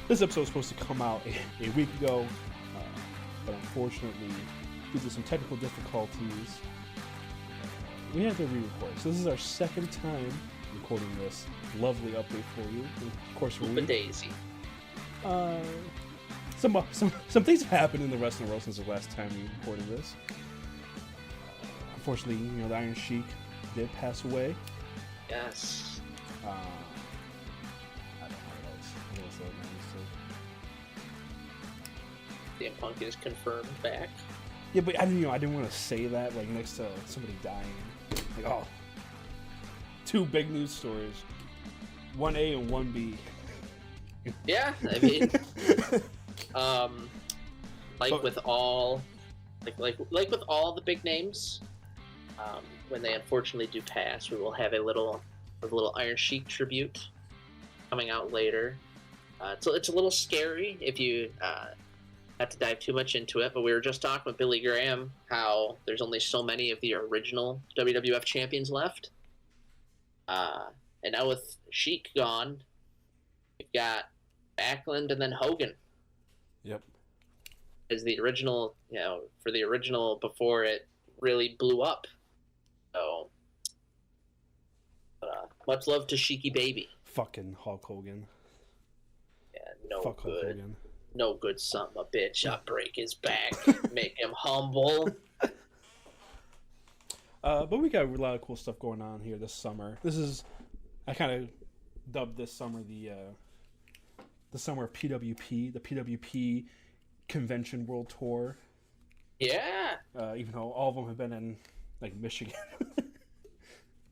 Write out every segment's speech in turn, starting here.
This episode was supposed to come out a week ago, but unfortunately, due to some technical difficulties, we had to re-record. So this is our second time recording this lovely update for you. Of course, for Daisy. Some things have happened in the wrestling world since the last time we recorded this. Unfortunately, the Iron Sheik did pass away. Yes. I don't know what else. CM Punk is confirmed back. Yeah, but I didn't want to say that like next to somebody dying. Like, oh, two big news stories, 1A and 1B. Yeah, I mean, with all, like with all the big names, when they unfortunately do pass, we will have a little Iron Sheik tribute coming out later. So it's a little scary if you have to dive too much into it, but we were just talking with Billy Graham how there's only so many of the original WWF champions left. And now with Sheik gone, we've got Backlund and then Hogan. Yep. As the original, for the original before it really blew up. So, much love to Sheiky Baby. Fucking Hulk Hogan. Yeah, no Fuck good. Hulk Hogan. No good son of a bitch. I'll break his back. Make him humble. But we got a lot of cool stuff going on here this summer. I kind of dubbed this summer the summer of PWP, the PWP Convention World Tour. Yeah. Even though all of them have been in like Michigan.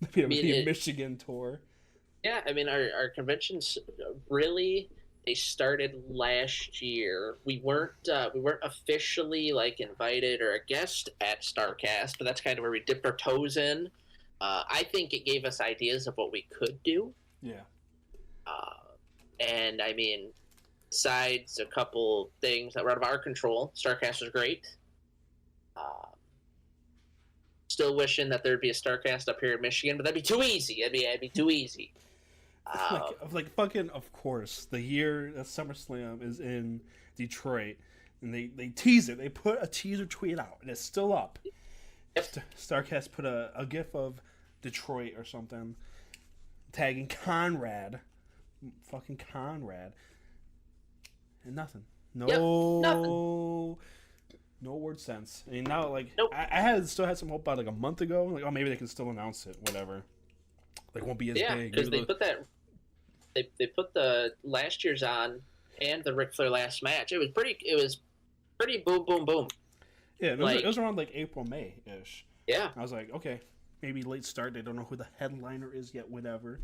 The PWP Michigan tour. Yeah, I mean our conventions really, they started last year. We weren't officially like invited or a guest at StarCast, but that's kind of where we dipped our toes in. I think it gave us ideas of what we could do. Yeah. And I mean, besides a couple things that were out of our control, StarCast was great. Still wishing that there'd be a StarCast up here in Michigan, but that'd be too easy. It'd be too easy. Like fucking, of course, the year that SummerSlam is in Detroit, and they tease it. They put a teaser tweet out, and it's still up. Yep. StarCast put a gif of Detroit or something, tagging Conrad, fucking Conrad, and nothing. Nothing. No word sense. I mean, now, like, nope. I still had some hope about like a month ago. Like, oh, maybe they can still announce it. Whatever. Like, won't be as big. Yeah, because they put that. They put the last year's on and the Ric Flair last match. It was pretty boom boom boom. Yeah, it was around like April, May ish. Yeah. I was like, okay, maybe late start. They don't know who the headliner is yet. Whatever.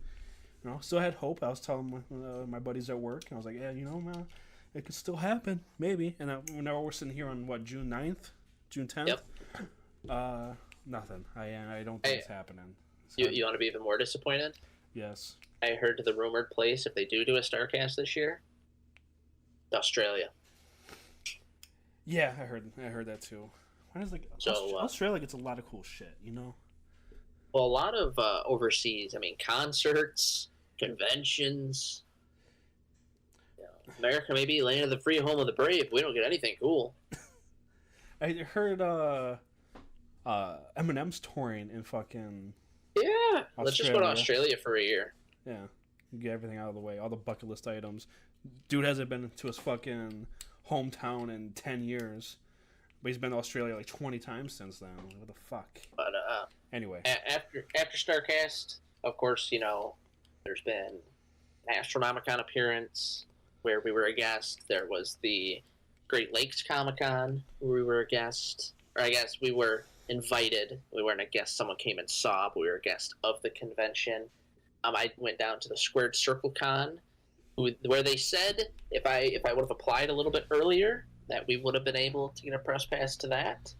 Still had hope. I was telling my buddies at work, and I was like, yeah, man, it could still happen, maybe. And now we're sitting here on what, June 9th, June 10th. Yep. Nothing. I don't think it's happening. So, you want to be even more disappointed? Yes. I heard the rumored place, if they do a StarCast this year, Australia. Yeah, I heard that too. Why does Australia gets a lot of cool shit, Well, a lot of overseas. I mean, concerts, conventions. America may be land of the free, home of the brave. But we don't get anything cool. I heard Eminem's touring in fucking. Yeah, Australia. Let's just go to Australia for a year. Yeah, get everything out of the way, all the bucket list items. Dude hasn't been to his fucking hometown in 10 years, but he's been to Australia like 20 times since then. What the fuck? But anyway, after StarCast, of course, there's been an Astronomicon appearance where we were a guest. There was the Great Lakes Comic Con where we were a guest, or I guess we were invited. We weren't a guest. Someone came and saw, but we were a guest of the convention. I went down to the Squared Circle Con, where they said if I would have applied a little bit earlier, that we would have been able to get a press pass to that.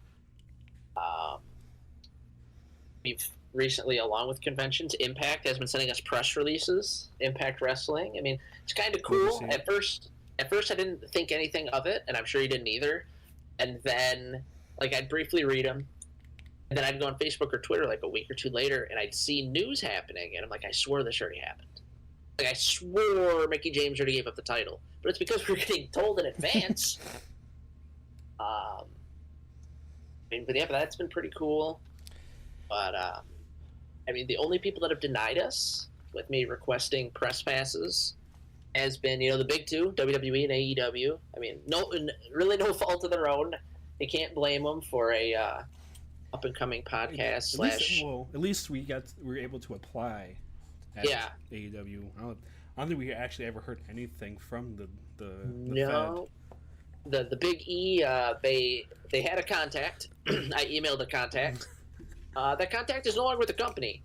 We've recently, along with conventions, Impact has been sending us press releases. Impact Wrestling. I mean, it's kind of cool. At first, I didn't think anything of it, and I'm sure you didn't either. And then, I'd briefly read them, and then I'd go on Facebook or Twitter a week or two later, and I'd see news happening, and I'm like, I swear this already happened. Like, I swore Mickey James already gave up the title, but it's because we're getting told in advance. But yeah, that's been pretty cool. But the only people that have denied us with me requesting press passes has been, the big two, WWE and AEW. Really no fault of their own. You can't blame them for a up and coming podcast At least we were able to apply at AEW. I don't think we actually ever heard anything from the no. Fed. The Big E, they had a contact. I emailed a contact. That contact is no longer with the company.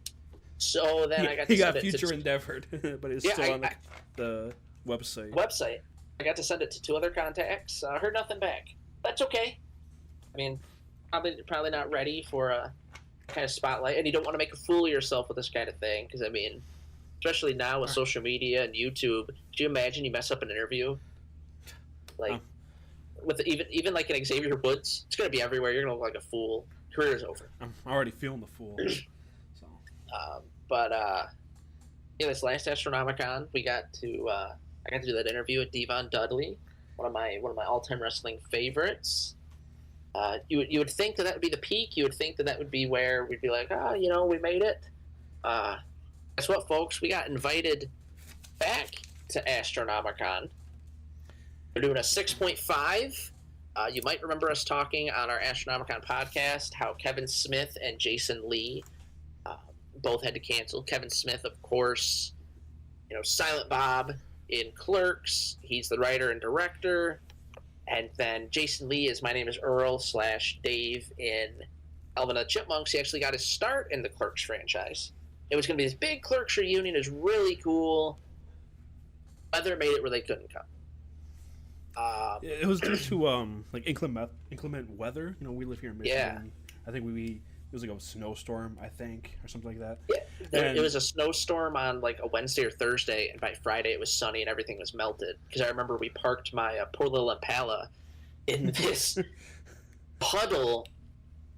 So then I got to he got future endeavored, but it's still on the website. I got to send it to 2 other contacts. Heard nothing back. That's okay. Probably not ready for a kind of spotlight, and you don't want to make a fool of yourself with this kind of thing, because especially now with social media and YouTube, could you imagine you mess up an interview? With even like an Xavier Woods, it's gonna be everywhere. You're gonna look like a fool. Career's over. I'm already feeling the fool. So. This last Astronomicon, I got to do that interview with Devon Dudley, one of my all-time wrestling favorites. You would think that would be the peak. You would think that would be where we'd be like, we made it. Guess what, folks? We got invited back to Astronomicon. We're doing a 6.5. You might remember us talking on our Astronomicon podcast how Kevin Smith and Jason Lee both had to cancel. Kevin Smith, of course, Silent Bob in Clerks. He's the writer and director. And then Jason Lee is My Name is Earl / Dave in Alvin and the Chipmunks. He actually got his start in the Clerks franchise. It was going to be this big Clerks reunion. It was really cool. Weather made it where they couldn't come. It was due to inclement weather. We live here in Michigan. I think it was like a snowstorm, I think, or something like that. Yeah, it was a snowstorm on like a Wednesday or Thursday, and by Friday it was sunny and everything was melted. Because I remember we parked my poor little Impala in this puddle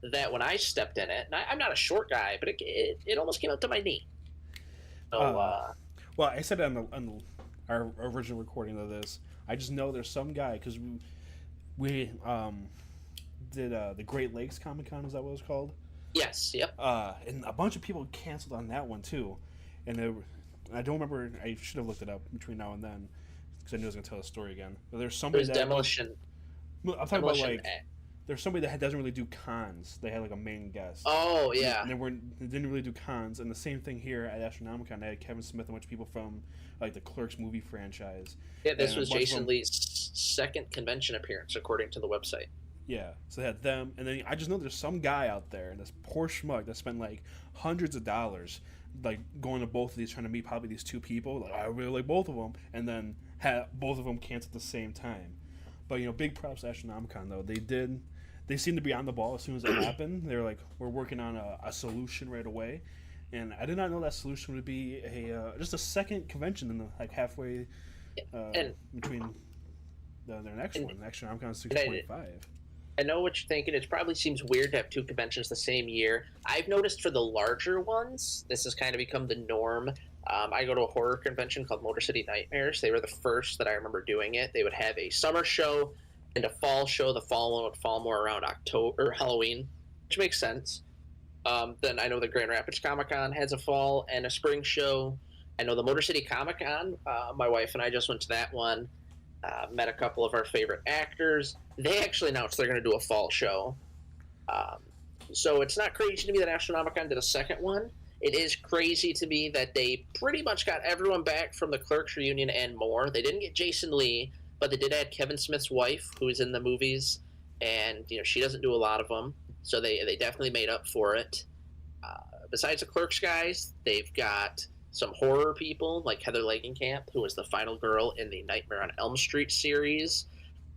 that when I stepped in it, and I'm not a short guy, but it almost came up to my knee. So, well, I said on our original recording of this, I just know there's some guy, because we did the Great Lakes Comic-Con, is that what it was called? Yes, yep. And a bunch of people canceled on that one, too. And I don't remember, I should have looked it up between now and then, because I knew I was going to tell the story again. But there's somebody Demolition. I'm talking about, there's somebody that doesn't really do cons. They had, a main guest. Oh, yeah. And they didn't really do cons. And the same thing here at Astronomicon. They had Kevin Smith and a bunch of people from, the Clerks movie franchise. Yeah, this was Jason Lee's second convention appearance, according to the website. Yeah, so they had them, and then I just know there's some guy out there, this poor schmuck that spent hundreds of dollars, going to both of these, trying to meet probably these 2 people. I really like both of them, and then had both of them cancel at the same time. But big props to Astronomicon though. They seemed to be on the ball as soon as it happened. They were like, we're working on a solution right away, and I did not know that solution would be just a second convention in the halfway between their next one, Astronomicon 6.5. I know what you're thinking. It probably seems weird to have 2 conventions the same year. I've noticed for the larger ones, this has kind of become the norm. I go to a horror convention called Motor City Nightmares. They were the first that I remember doing it. They would have a summer show and a fall show. The fall one would fall more around October or Halloween, which makes sense. Then I know the Grand Rapids Comic-Con has a fall and a spring show. I know the Motor City Comic-Con, my wife and I just went to that one. Met a couple of our favorite actors. They actually announced they're going to do a fall show. So it's not crazy to me that Astronomicon did a second one. It is crazy to me that they pretty much got everyone back from the Clerks reunion and more. They didn't get Jason Lee, but they did add Kevin Smith's wife, who's in the movies, and she doesn't do a lot of them. So they definitely made up for it. Besides the Clerks guys, they've got some horror people like Heather Langenkamp, who was the final girl in the Nightmare on Elm Street series.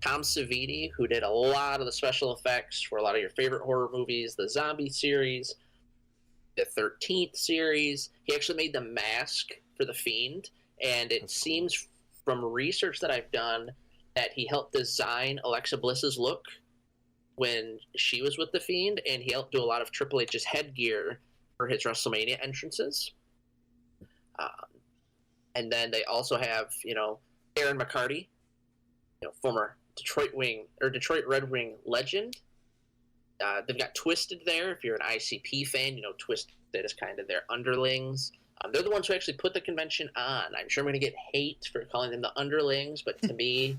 Tom Savini, who did a lot of the special effects for a lot of your favorite horror movies, the Zombie series, the 13th series. He actually made the mask for The Fiend, and it seems from research that I've done that he helped design Alexa Bliss's look when she was with The Fiend, and he helped do a lot of Triple H's headgear for his WrestleMania entrances. And then they also have, Aaron McCarty, former Detroit Red Wing legend. They've got Twisted there. If you're an ICP fan, Twisted is kind of their underlings. They're the ones who actually put the convention on. I'm sure I'm going to get hate for calling them the underlings, but to me,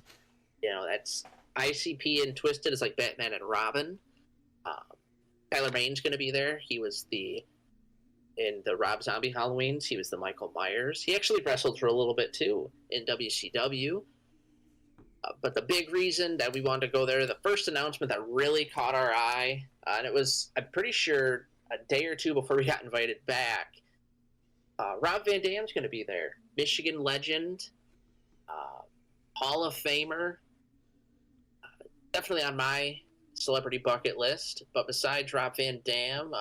that's ICP and Twisted is like Batman and Robin. Tyler Bane's going to be there. He was in the Rob Zombie Halloweens, he was the Michael Myers. He actually wrestled for a little bit too in WCW. But the big reason that we wanted to go there, the first announcement that really caught our eye, and it was, I'm pretty sure, a day or two before we got invited back, Rob Van Dam's going to be there. Michigan legend, Hall of Famer, definitely on my celebrity bucket list. But besides Rob Van Dam,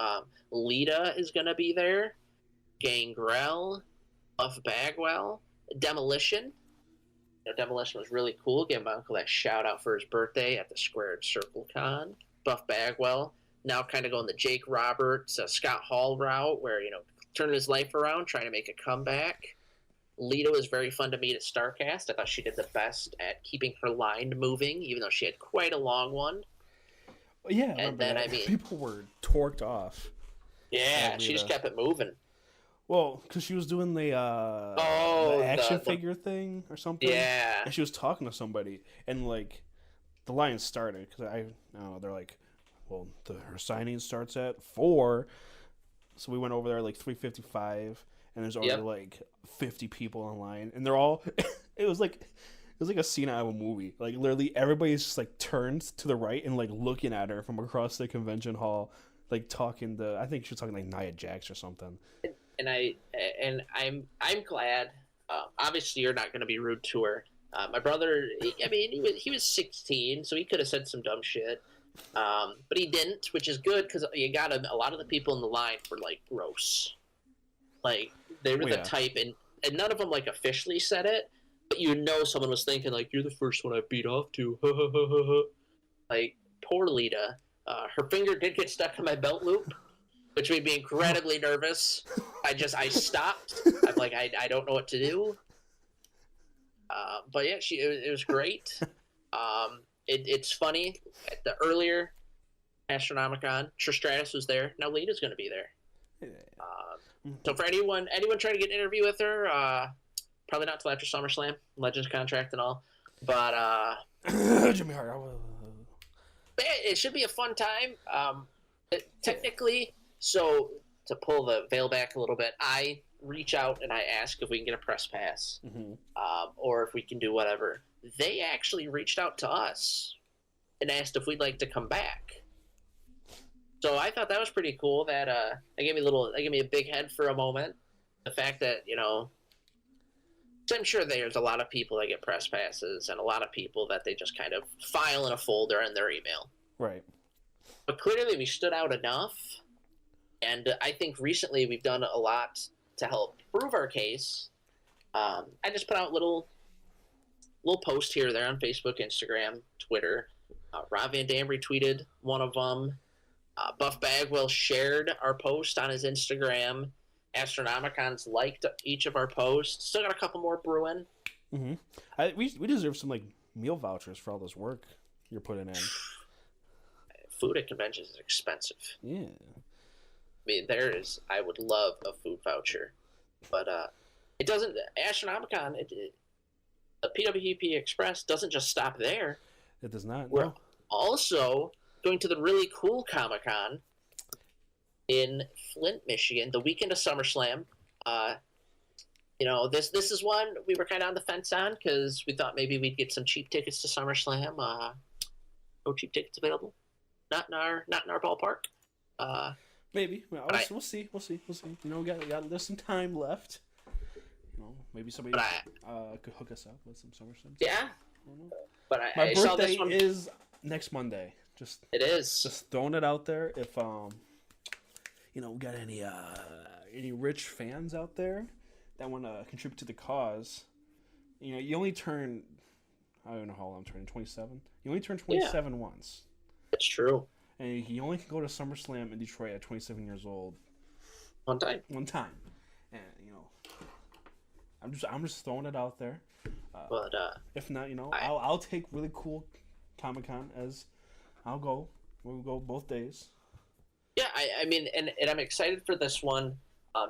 Lita is going to be there, Gangrel, Buff Bagwell, Demolition. Demolition was really cool. Gave my uncle that shout out for his birthday at the Squared Circle Con. Buff Bagwell, now kind of going the Jake Roberts, Scott Hall route, where, turning his life around, trying to make a comeback. Lita was very fun to meet at StarCast. I thought she did the best at keeping her line moving, even though she had quite a long one. Yeah, and then, people were torqued off. Yeah, she just kept it moving. Well, because she was doing the action figure thing or something. Yeah. And she was talking to somebody, and, the line started, because they're like, well, her signing starts at 4, so we went over there at, 3:55, and there's already, 50 people online, and they're all, it was like a scene out of a movie. Literally, everybody's just, turned to the right and, looking at her from across the convention hall, talking to, I think she was talking, Nia Jax or something. And I'm glad. Obviously, you're not going to be rude to her. My brother, he was 16, so he could have said some dumb shit, but he didn't, which is good because you got a lot of the people in the line were gross. They were the type, and none of them officially said it, but someone was thinking you're the first one I beat off to. Poor Lita. Her finger did get stuck in my belt loop, which made me incredibly nervous. I stopped. I'm I don't know what to do. But yeah, it was great. It's funny. At the earlier Astronomicon, Stratus was there. Now Lita's going to be there. So for anyone trying to get an interview with her, probably not till after SummerSlam, Legends contract and all. But Jimmy Hart. It should be a fun time. Technically, so to pull the veil back a little bit, I reach out and I ask if we can get a press pass, or if we can do whatever. They actually reached out to us and asked if we'd like to come back. So I thought that was pretty cool. That they gave me a big head for a moment. The fact that I'm sure there's a lot of people that get press passes and a lot of people that they just kind of file in a folder in their email. Right. But clearly we stood out enough, and I think recently we've done a lot to help prove our case. I just put out little posts here or there on Facebook, Instagram, Twitter. Rob Van Dam retweeted one of them. Buff Bagwell shared our post on his Instagram. Astronomicons liked each of our posts. Still got a couple more brewing. Mm-hmm. We deserve some meal vouchers for all this work you're putting in. Food at conventions is expensive. Yeah. I would love a food voucher, but it doesn't. Astronomicon, the PWP Express doesn't just stop there. It does not. We're also going to the really cool Comic-Con in Flint, Michigan, the weekend of SummerSlam. This is one we were kind of on the fence on because we thought maybe we'd get some cheap tickets to SummerSlam. No cheap tickets available. Not in our ballpark. Maybe. Well, we'll see. There's some time left. Maybe somebody could hook us up with some SummerSlam. Yeah. But my I birthday saw this one. is next Monday. It is. Just throwing it out there. If we got any rich fans out there that want to contribute to the cause, you only turn, I don't know how old I'm turning, 27. You only turn 27 once. That's true. And you only can go to SummerSlam in Detroit at 27 years old. One time. And I'm just throwing it out there. But If not, I'll take really cool Comic-Con as I'll go. We'll go both days. yeah, I mean, and I'm excited for this one.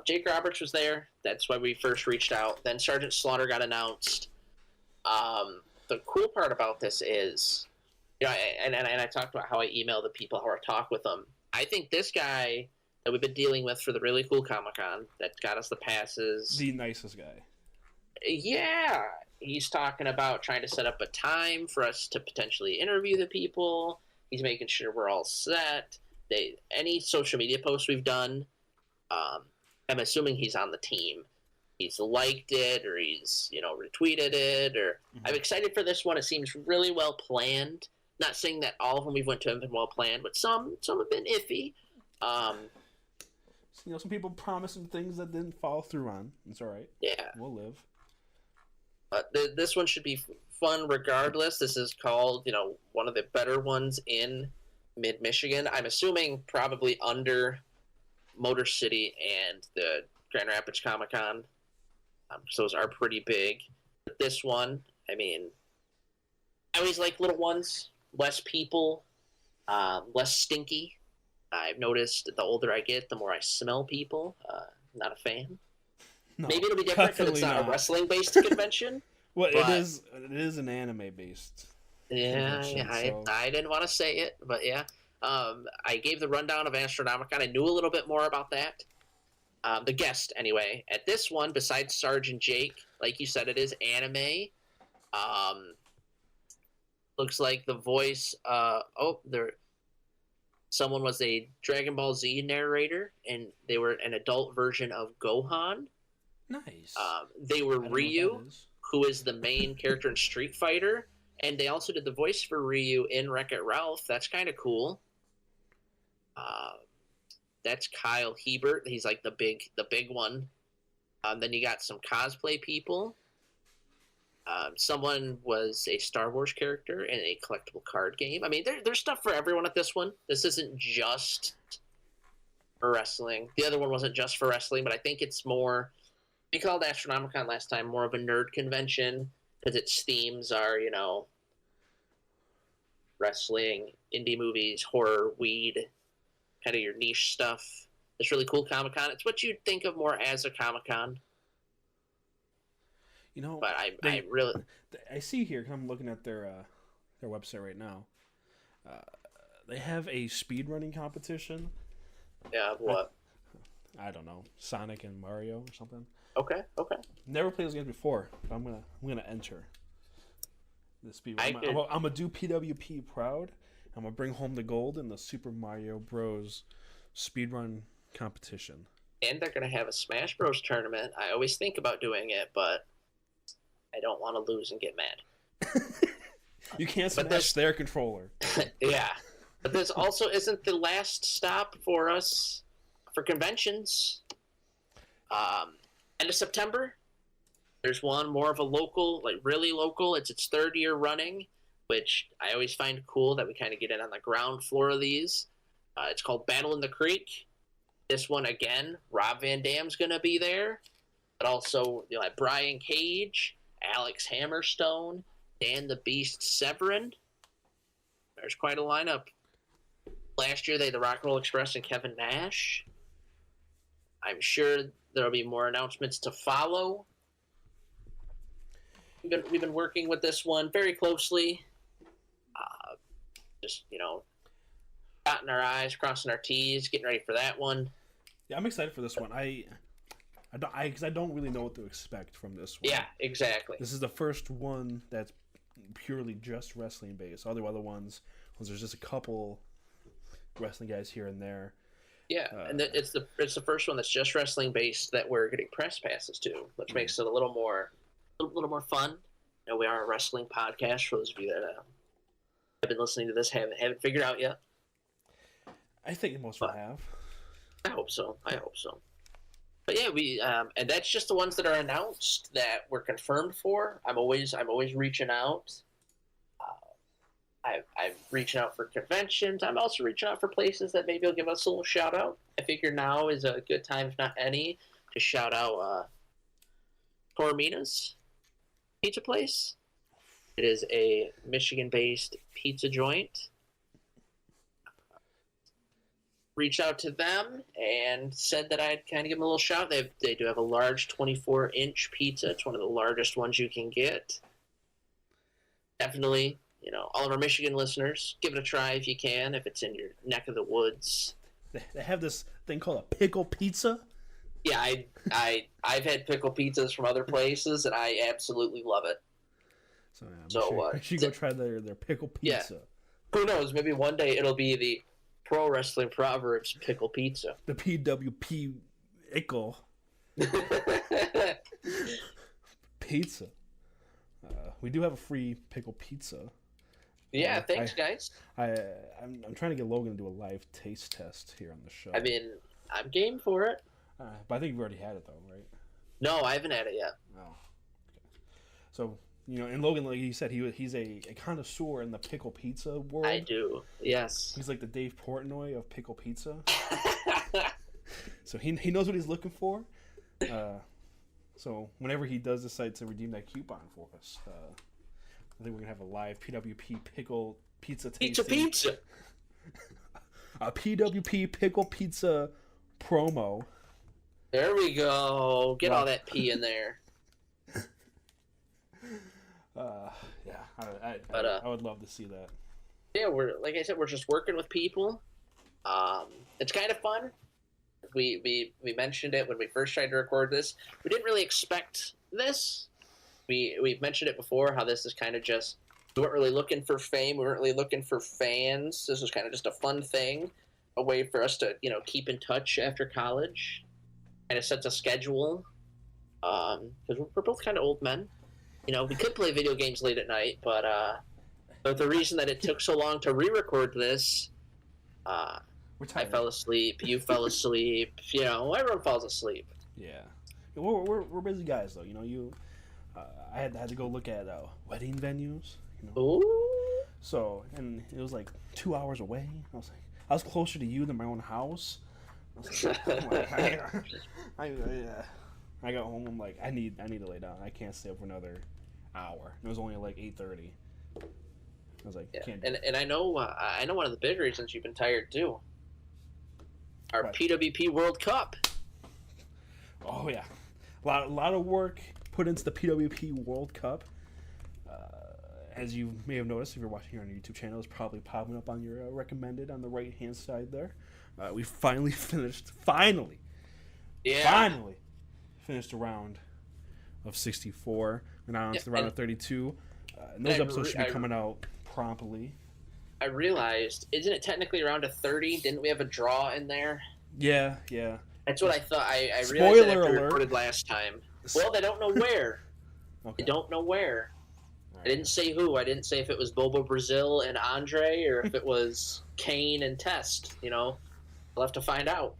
Jake Roberts was there. That's why we first reached out. Then Sergeant Slaughter got announced. The cool part about this is, and I talked about how I email the people how I talk with them. I think this guy that we've been dealing with for the really cool Comic-Con that got us the passes. The nicest guy. Yeah, he's talking about trying to set up a time for us to potentially interview the people. He's making sure we're all set. Any social media posts we've done, I'm assuming he's on the team. He's liked it, or he's retweeted it, or I'm excited for this one. It seems really well planned. Not saying that all of them we've went to have been well planned, but some have been iffy. Some people promised some things that didn't follow through on. It's all right. Yeah, we'll live. This one should be fun regardless. This is called, one of the better ones in mid-Michigan. I'm assuming probably under Motor City and the Grand Rapids Comic-Con. So those are pretty big. But this one, I mean, I always like little ones. Less people, less stinky. I've noticed the older I get, the more I smell people. Not a fan. No, maybe it'll be different because it's not a wrestling-based convention. Well, it is an anime-based. Yeah, so. I didn't want to say it, but yeah. I gave the rundown of Astronomicon. I knew a little bit more about that. The guest, anyway. At this one, besides Sergeant Jake, like you said, it is anime. Looks like the voice. Someone was a Dragon Ball Z narrator, and they were an adult version of Gohan. Nice. They were Ryu, who is the main character in Street Fighter, and they also did the voice for Ryu in Wreck-It Ralph. That's kind of cool. That's Kyle Hebert. He's like the big one. Then you got some cosplay people. Someone was a Star Wars character in a collectible card game. I mean, there's stuff for everyone at this one. This isn't just for wrestling. The other one wasn't just for wrestling, but I think it's more. We called Astronomicon last time more of a nerd convention because its themes are, wrestling, indie movies, horror, weed, kind of your niche stuff. It's really cool Comic-Con. It's what you'd think of more as a Comic-Con. But I see here, because I'm looking at their website right now. They have a speedrunning competition. Yeah, what? I don't know, Sonic and Mario or something. Okay. Never played those games before, but I'm gonna enter the speed. I'm gonna do PWP proud. I'm gonna bring home the gold in the Super Mario Bros. Speedrun competition. And they're gonna have a Smash Bros. Tournament. I always think about doing it, but I don't want to lose and get mad. You can't smash their controller. Yeah, but this also isn't the last stop for us for conventions. End of September, there's one more of a local, like really local. It's its third year running, which I always find cool that we kind of get in on the ground floor of these. It's called Battle in the Creek. This one, again, Rob Van Dam's going to be there, but also like Brian Cage, Alex Hammerstone, Dan the Beast Severin. There's quite a lineup. Last year, they had the Rock and Roll Express and Kevin Nash. I'm sure there'll be more announcements to follow. We've been working with this one very closely. Just, dotting our I's, crossing our T's, getting ready for that one. Yeah, I'm excited for this one. Because I don't really know what to expect from this one. Yeah, exactly. This is the first one that's purely just wrestling based. All the other ones, there's just a couple wrestling guys here and there. Yeah, and it's the first one that's just wrestling based that we're getting press passes to, which makes it a little more fun. We are a wrestling podcast. For those of you that have been listening to this, haven't figured out yet. I think most will have. I hope so. But yeah, we and that's just the ones that are announced that we're confirmed for. I'm always reaching out. I'm reaching out for conventions. I'm also reaching out for places that maybe will give us a little shout out. I figure now is a good time, if not any, to shout out Tormina's Pizza Place. It is a Michigan-based pizza joint. Reached out to them and said that I'd kind of give them a little shout. They do have a large 24-inch pizza. It's one of the largest ones you can get. Definitely, all of our Michigan listeners, give it a try if you can, if it's in your neck of the woods. They have this thing called a pickle pizza. Yeah, I've had pickle pizzas from other places, and I absolutely love it. So you should go try their pickle pizza. Yeah. Who knows? Maybe one day it'll be the Pro Wrestling Proverbs pickle pizza. The PWP ickle pizza. We do have a free pickle pizza. Yeah, thanks, guys. I'm trying to get Logan to do a live taste test here on the show. I mean, I'm game for it. But I think you've already had it, though, right? No, I haven't had it yet. Oh, okay. So, and Logan, like you said, he's a connoisseur in the pickle pizza world. I do, yes. He's like the Dave Portnoy of pickle pizza. So he knows what he's looking for. So whenever he does decide to redeem that coupon for us, I think we're going to have a live PWP pickle pizza tasting. Pizza! A PWP pickle pizza promo. There we go. Get all that P in there. Yeah, I would love to see that. Yeah, like I said, we're just working with people. It's kind of fun. We mentioned it when we first tried to record this. We didn't really expect this. We've mentioned it before, how this is kind of just, we weren't really looking for fame. We weren't really looking for fans. This was kind of just a fun thing, a way for us to, keep in touch after college. Kind of sets a schedule. Because we're both kind of old men. We could play video games late at night, but the reason that it took so long to re-record this, I fell asleep, you fell asleep, everyone falls asleep. Yeah. We're busy guys, though. I had to go look at wedding venues. Ooh. So, and it was like 2 hours away. I was closer to you than my own house. I got home. I'm like, I need to lay down. I can't stay up for another hour. It was only like 8:30. I was like, can't do and I know one of the big reasons you've been tired too. Our PWP World Cup. Oh yeah, a lot of work put into the PWP World Cup. As you may have noticed, if you're watching here on our YouTube channel, it's probably popping up on your recommended on the right hand side there. We finally finished. Finally finished a round of 64 and now into the round of 32. And those episodes should be coming out promptly. I realized, isn't it technically a round of 30? Didn't we have a draw in there? Yeah. That's what I thought. I realized Spoiler that after we alert. recorded last time. Well, they don't know where. Okay. They don't know where. Right. I didn't say who. I didn't say if it was Bobo Brazil and Andre or if it was Kane and Test. We'll have to find out.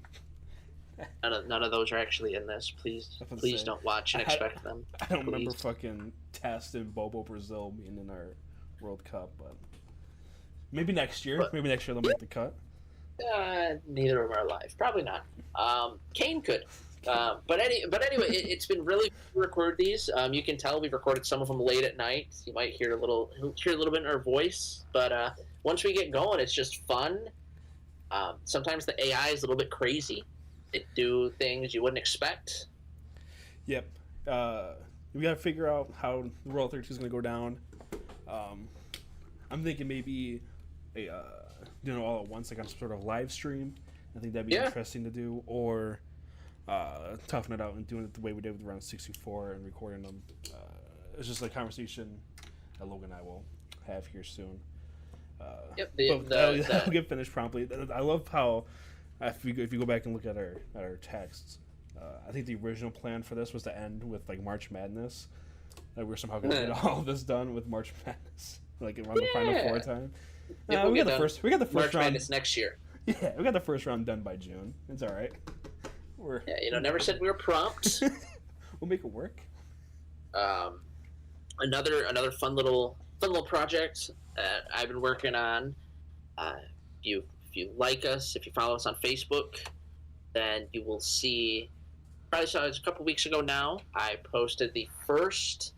None of those are actually in this. Please don't watch and expect them. I don't remember fucking Test and Bobo Brazil being in our World Cup, but maybe next year. Maybe next year they'll make the cut. Neither of them are alive. Probably not. Kane could. But anyway, it's been really fun to record these. You can tell we've recorded some of them late at night. You might hear a little bit in our voice, but once we get going, it's just fun. Sometimes the AI is a little bit crazy. They do things you wouldn't expect. Yep. We got to figure out how the World 32 is going to go down. I'm thinking maybe doing it all at once, like on some sort of live stream. I think that'd be interesting to do, or toughen it out and doing it the way we did with round 64 and recording them. It's just a conversation that Logan and I will have here soon. I'll get finished promptly. I love how if you go back and look at our texts, I think the original plan for this was to end with like March Madness. That we're somehow going to get all of this done with March Madness, like around the Final Four time. We got the first March round. Madness next year. Yeah, we got the first round done by June. It's all right. Never said we were prompt. We'll make it work. Another fun little project that I've been working on. If you like us, if you follow us on Facebook, then you will see probably saw it a couple weeks ago now. I posted the first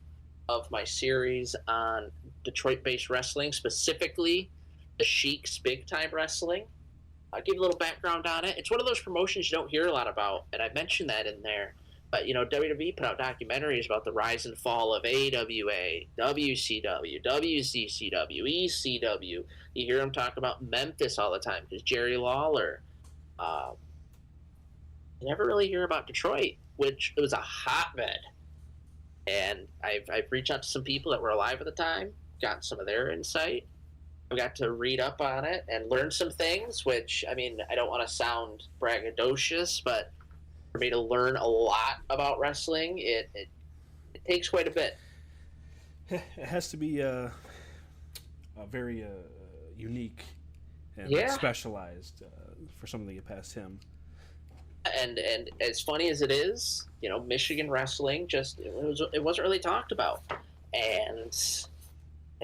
of my series on Detroit-based wrestling, specifically the Sheik's Big Time Wrestling. I'll give you a little background on it. It's one of those promotions you don't hear a lot about, and I mentioned that in there. But, WWE put out documentaries about the rise and fall of AWA, WCW, WCCW, ECW. You hear them talk about Memphis all the time because Jerry Lawler. You never really hear about Detroit, which it was a hotbed. And I've reached out to some people that were alive at the time, gotten some of their insight. I got to read up on it and learn some things, which, I mean, I don't want to sound braggadocious, but for me to learn a lot about wrestling, it takes quite a bit. It has to be a very unique and specialized for something to get past him. And as funny as it is, Michigan wrestling it wasn't really talked about. And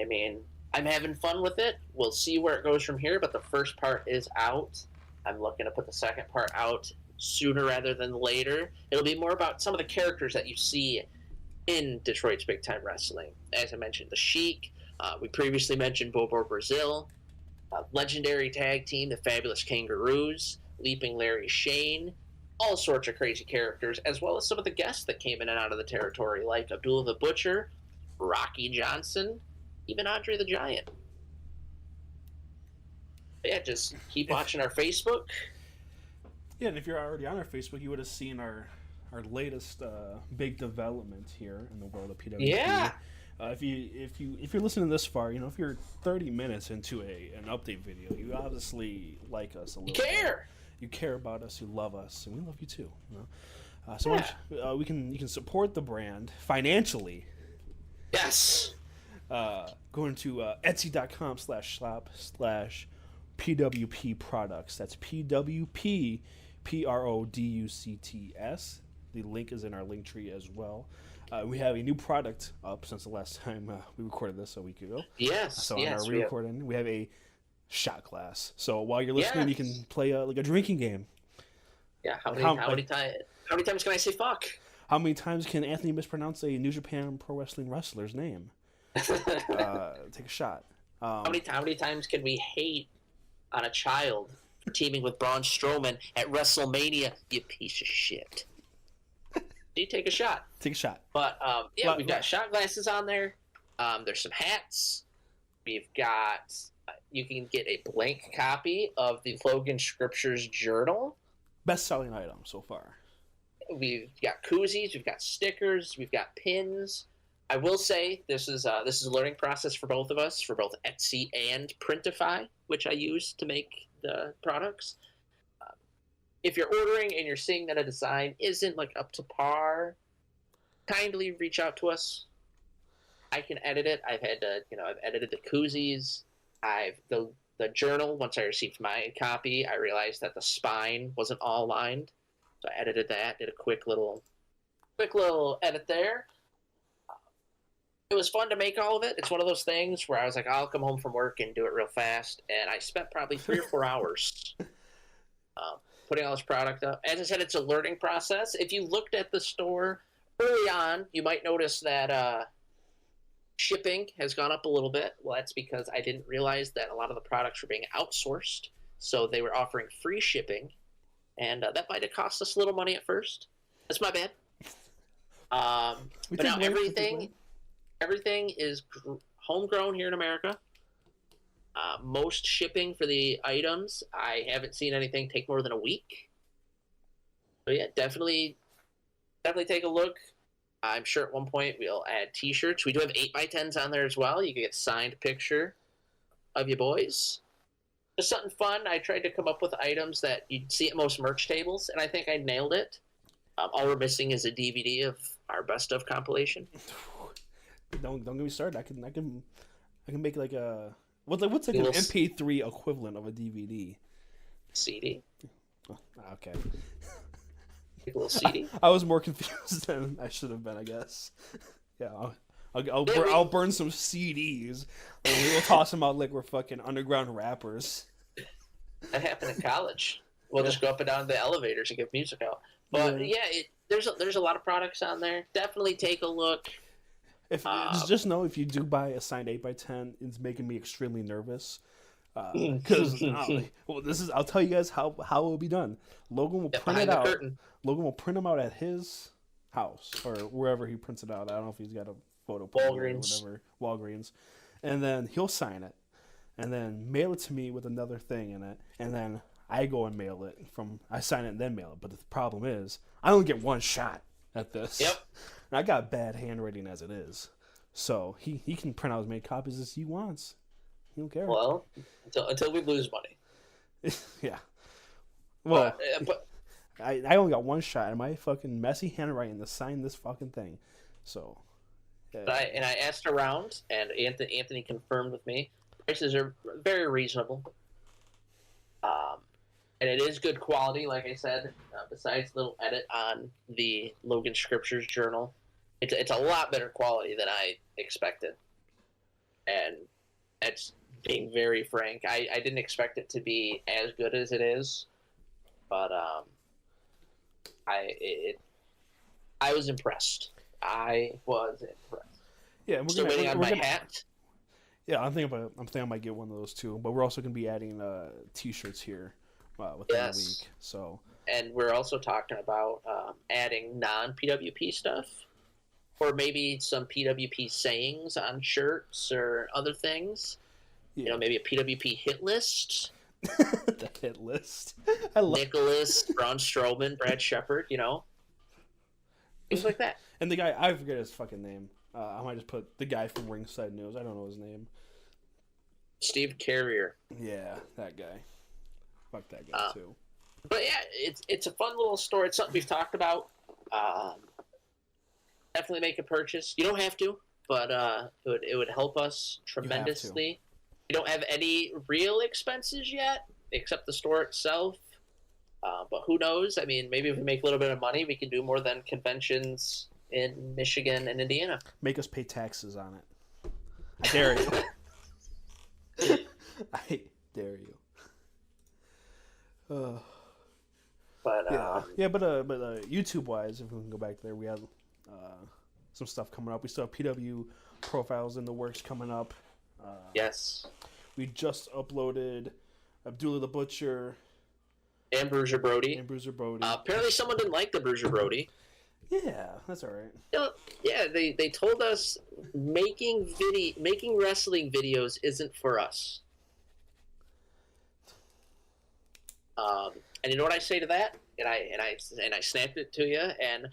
I mean, I'm having fun with it. We'll see where it goes from here, but the first part is out. I'm looking to put the second part out sooner rather than later. It'll be more about some of the characters that you see in Detroit's Big Time Wrestling. As I mentioned, the Sheik. We previously mentioned Bobo Brazil. Legendary tag team, the Fabulous Kangaroos. Leaping Larry Shane. All sorts of crazy characters, as well as some of the guests that came in and out of the territory, like Abdullah the Butcher, Rocky Johnson, even Andre the Giant. But yeah, just keep watching our Facebook. Yeah, and if you're already on our Facebook, you would have seen our latest big development here in the world of PWP. Yeah. If you're listening this far, if you're 30 minutes into an update video, you obviously like us a little. You care about us, you love us, and we love you too. We can support the brand financially. Yes. Going to etsy.com/shop/PWP products. That's PWP PRODUCTS. The link is in our link tree as well. We have a new product up since the last time we recorded this a week ago. Yes. So on our re-recording, we have a shot glass. So while you're listening, you can play like a drinking game. Yeah. How many times can I say fuck? How many times can Anthony mispronounce a New Japan Pro Wrestling wrestler's name? Take a shot. How many times can we hate on a child teaming with Braun Strowman at WrestleMania? You piece of shit. You take a shot. Take a shot. But we've got shot glasses on there. There's some hats. We've got. You can get a blank copy of the Logan Scriptures Journal. Best-selling item so far. We've got koozies. We've got stickers. We've got pins. I will say this is a learning process for both of us, for both Etsy and Printify, which I use to make the products. If you're ordering and you're seeing that a design isn't like up to par, kindly reach out to us. I can edit it. I've edited the koozies. The journal. Once I received my copy, I realized that the spine wasn't all lined, so I edited that. Did a quick little edit there. It was fun to make all of it. It's one of those things where I was like, I'll come home from work and do it real fast, and I spent probably 3 or 4 hours putting all this product up. As I said, it's a learning process. If you looked at the store early on, you might notice that shipping has gone up a little bit. Well, that's because I didn't realize that a lot of the products were being outsourced, so they were offering free shipping, and that might have cost us a little money at first. That's my bad. But now everything is homegrown here in America. Most shipping for the items, I haven't seen anything take more than a week. So yeah, definitely take a look. I'm sure at one point we'll add T-shirts. We do have 8x10s on there as well. You can get a signed picture of your boys. Just something fun. I tried to come up with items that you'd see at most merch tables, and I think I nailed it. All we're missing is a DVD of our best of compilation. Don't get me started. I can make like a what's like an MP3 equivalent of a DVD. CD. Oh, okay. Like a little CD. I was more confused than I should have been, I guess. Yeah, I'll burn some CDs and we will toss them out like we're fucking underground rappers. That happened in college. We'll just go up and down the elevators and give music out. But yeah, there's a lot of products on there. Definitely take a look. If just know if you do buy a signed 8x10, it's making me extremely nervous. Because I'll tell you guys how it will be done. Logan will print it out. Logan will print them out at his house or wherever he prints it out. I don't know if he's got a photo or whatever, Walgreens, and then he'll sign it, and then mail it to me with another thing in it, and then I go and mail it I sign it and then mail it. But the problem is, I only get one shot at this. Yep. And I got bad handwriting as it is, so he can print out as many copies as he wants. He don't care. Well, until we lose money. Yeah. Well, but I only got one shot at my fucking messy handwriting to sign this fucking thing. So. Yeah. I asked around, and Anthony confirmed with me. Prices are very reasonable. And it is good quality, like I said. Besides the little edit on the Logan Scriptures Journal, it's a lot better quality than I expected. And that's being very frank. I didn't expect it to be as good as it is, but I was impressed. I was impressed. Yeah, and still waiting on my hat. Yeah, I'm thinking I might get one of those too. But we're also going to be adding T-shirts here within the week. So. And we're also talking about adding non-PWP stuff, or maybe some PWP sayings on shirts or other things. Yeah. You know, maybe a PWP hit list. The hit list. Nicholas, Braun Strowman, Brad Shepard. You know, things like that. And the guy, I forget his fucking name. I might just put the guy from Ringside News. I don't know his name. Steve Carrier. Yeah, that guy. Fuck that guy too. But yeah, it's a fun little store. It's something we've talked about. Definitely make a purchase. You don't have to, but it would help us tremendously. We don't have any real expenses yet, except the store itself. But who knows? I mean, maybe if we make a little bit of money, we can do more than conventions in Michigan and Indiana. Make us pay taxes on it. I dare you. I dare you. But YouTube wise, if we can go back there, we have some stuff coming up. We still have PW profiles in the works coming up. Yes. We just uploaded Abdullah the Butcher. And Bruiser Brody. Apparently someone didn't like the Bruiser Brody. Yeah, that's all right. Yeah, they told us making wrestling videos isn't for us. And you know what I say to that? And I snapped it to you, and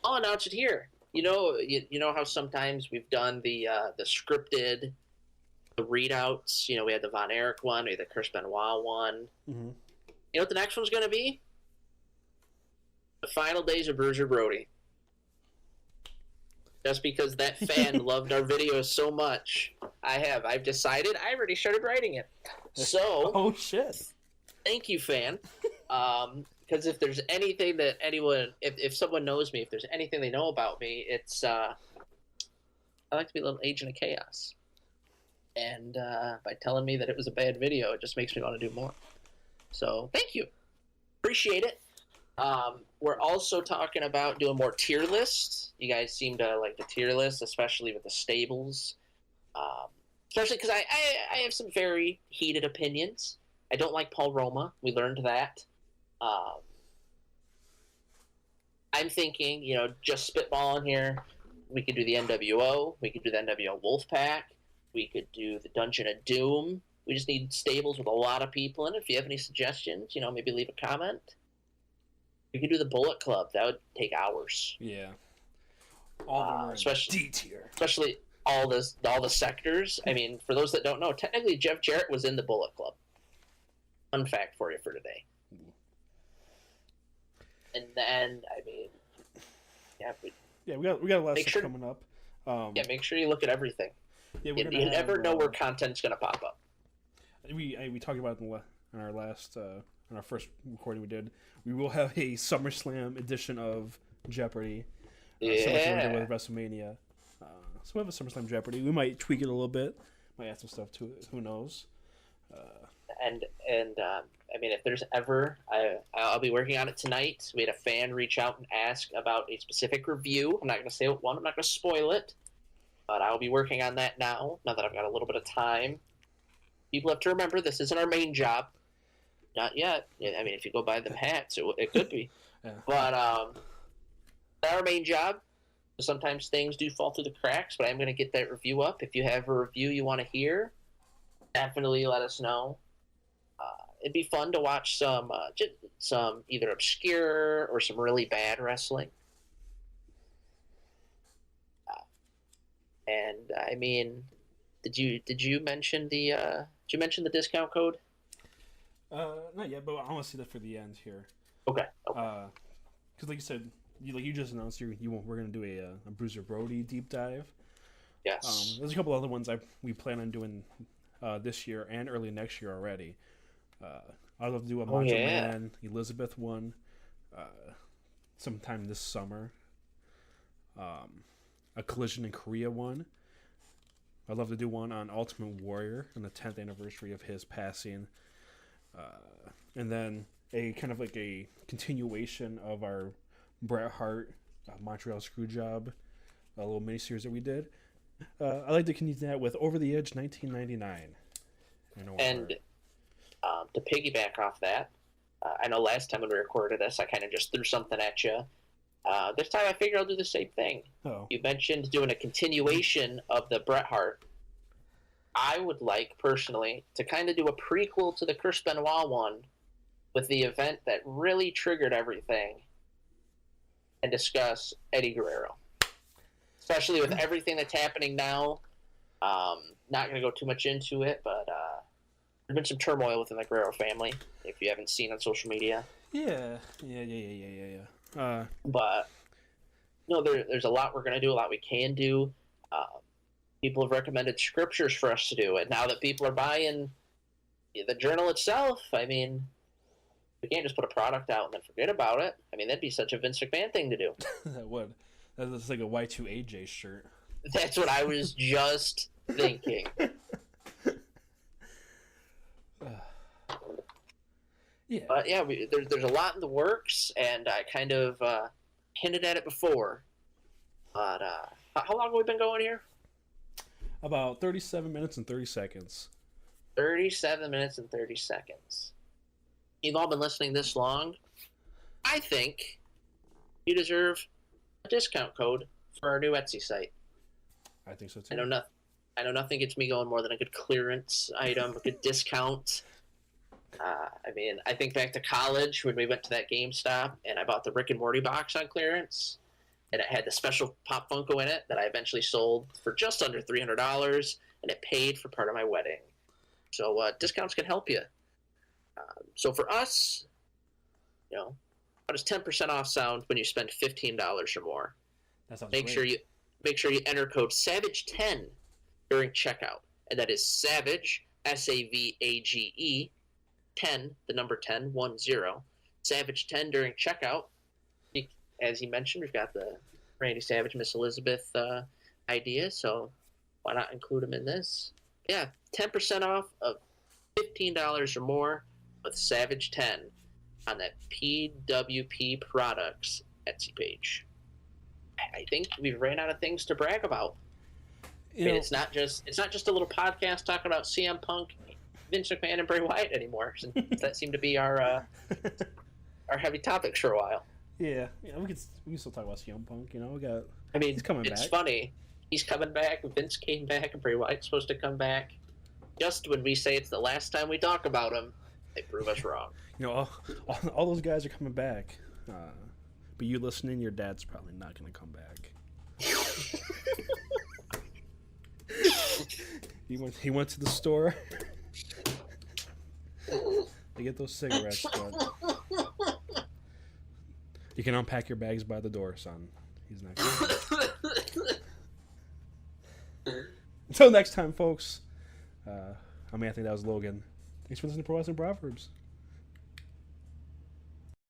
I'll announce it here. You know how sometimes we've done the scripted, the readouts. You know, we had the Von Erich one, we had the Chris Benoit one. Mm-hmm. You know what the next one's going to be? The final days of Bruiser Brody. Just because that fan loved our videos so much, I've decided I already started writing it. So, oh shit! Thank you, fan. Because if there's anything that if someone knows me, if there's anything they know about me, it's I like to be a little agent of chaos. And by telling me that it was a bad video, it just makes me want to do more. So thank you, appreciate it. We're also talking about doing more tier lists. You guys seem to like the tier list, especially with the stables. Especially because I have some very heated opinions. I don't like Paul Roma. We learned that. I'm thinking, just spitballing here. We could do the NWO. We could do the NWO Wolfpack. We could do the Dungeon of Doom. We just need stables with a lot of people in it. If you have any suggestions, maybe leave a comment. We could do the Bullet Club. That would take hours. Yeah. All especially D tier. Especially all the sectors. I mean, for those that don't know, technically Jeff Jarrett was in the Bullet Club. Fun fact for you for today. And then, we got a lot of stuff coming up. Make sure you look at everything. Yeah, you never know where content's going to pop up. We talked about it in our last in our first recording we did. We will have a SummerSlam edition of Jeopardy. Similar to with WrestleMania. So we have a SummerSlam Jeopardy. We might tweak it a little bit. Might add some stuff to it. Who knows? I mean, if there's ever, I'll be working on it tonight. We had a fan reach out and ask about a specific review. I'm not going to say what one. I'm not going to spoil it, but I'll be working on that now. Now that I've got a little bit of time. People have to remember this isn't our main job. Not yet. I mean, if you go buy them hats, it could be. Yeah. But not our main job. Sometimes things do fall through the cracks, but I'm going to get that review up. If you have a review you want to hear, definitely let us know. It'd be fun to watch some either obscure or some really bad wrestling. And I mean, did you mention the discount code? Not yet, but I want to see that for the end here. Okay. Because like you said, you just announced we're gonna do a Bruiser Brody deep dive. Yes. There's a couple other ones we plan on doing this year and early next year already. I'd love to do a Macho Man Elizabeth one sometime this summer. A Collision in Korea one. I'd love to do one on Ultimate Warrior on the 10th anniversary of his passing. And then a kind of like a continuation of our Bret Hart Montreal Screwjob, a little miniseries that we did. I'd like to continue that with Over the Edge 1999. And to piggyback off that, I know last time when we recorded this, I kind of just threw something at you. This time I figure I'll do the same thing. Oh. You mentioned doing a continuation of the Bret Hart. I would like, personally, to kind of do a prequel to the Chris Benoit one with the event that really triggered everything and discuss Eddie Guerrero. Especially with everything that's happening now. Not going to go too much into it, but there's been some turmoil within the Guerrero family, if you haven't seen on social media. Yeah. But no, there's a lot we're going to do, a lot we can do. People have recommended scriptures for us to do, and now that people are buying the journal itself, I mean, we can't just put a product out and then forget about it. I mean, that'd be such a Vince McMahon thing to do. That would. That's like a Y2AJ shirt. That's what I was just thinking. Yeah. But yeah, there's a lot in the works, and I kind of hinted at it before. But how long have we been going here? About 37 minutes and 30 seconds. 37 minutes and 30 seconds. You've all been listening this long. I think you deserve a discount code for our new Etsy site. I think so too. I know nothing gets me going more than a good clearance item, a good discount. I mean, I think back to college when we went to that GameStop and I bought the Rick and Morty box on clearance, and it had the special Pop Funko in it that I eventually sold for just under $300, and it paid for part of my wedding. So discounts can help you. So for us, how does 10% off sound when you spend $15 or more? That sounds great. Make sure you enter code SAVAGE10 during checkout, and that is Savage, SAVAGE 10, the number 10, 10, Savage 10 during checkout. As you mentioned, we've got the Randy Savage, Miss Elizabeth idea, so why not include them in this? Yeah, 10% off of $15 or more with Savage 10 on that PWP Products Etsy page. I think we've ran out of things to brag about. It's not just a little podcast talking about CM Punk, Vince McMahon, and Bray Wyatt anymore. Since that seemed to be our heavy topics for a while. Yeah, we can still talk about CM Punk. He's coming back. It's funny. He's coming back. Vince came back, and Bray Wyatt's supposed to come back. Just when we say it's the last time we talk about him, they prove us wrong. All those guys are coming back. But you listening, your dad's probably not going to come back. He went to the store to get those cigarettes, but you can unpack your bags by the door, son. He's not coming back. Until next time, folks. I'm Anthony. That was Logan. Thanks for listening to Pro Wrestling Proverbs.